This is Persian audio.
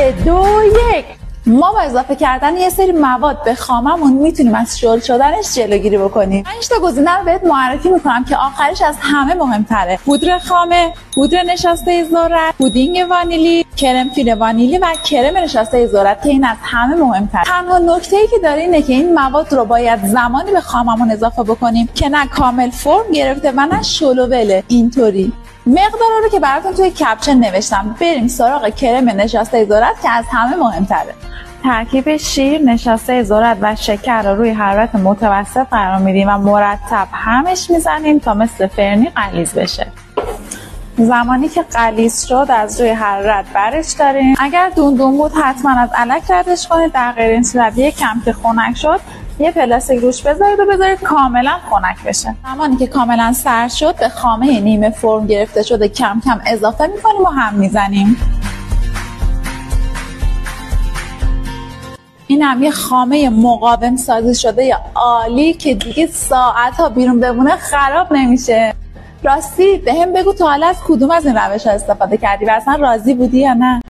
3 2 1. ما با اضافه کردن یه سری مواد به خاممون میتونیم از شل شدنش جلوگیری بکنیم. 5 تا گزینه رو بهت معرفی میکنم که آخرش از همه مهمتره: پودر خامه، پودر نشاسته ذرت، پودینگ وانیلی، کرم فیل وانیلی و کرم نشاسته ذرت که این از همه مهمتره. تنها نکته‌ای که داره اینه که این مواد رو باید زمانی به خاممون اضافه بکنیم که نه کامل فرم گرفته و نه شل و ول. اینطوری مقدارا رو که براتون توی کپشن نوشتم. بریم سراغ کرم نشاسته ذرت که از همه مهمتره. ترکیب شیر، نشاسته ذرت و شکر رو روی حرارت متوسط قرار میدیم و مرتب همش میزنیم تا مثل فرنی غلیظ بشه. زمانی که غلیظ شد از روی حرارت برش داریم. اگر دوندون بود حتما از الک ردش کنید. در غیر این صورت یک کم که خنک شد یه پلاستیک روش بذارید و بذارید کاملا خنک بشه. زمانی که کاملا سرد شد به خامه نیمه فرم گرفته شده کم کم اضافه میکنیم و هم میزنیم. این هم یه خامه مقاوم سازی شده یا عالی که دیگه ساعت‌ها بیرون بمونه خراب نمیشه. راستی بهم بگو تا حالا از کدوم از این روش‌ها استفاده کردی و اصلا راضی بودی یا نه؟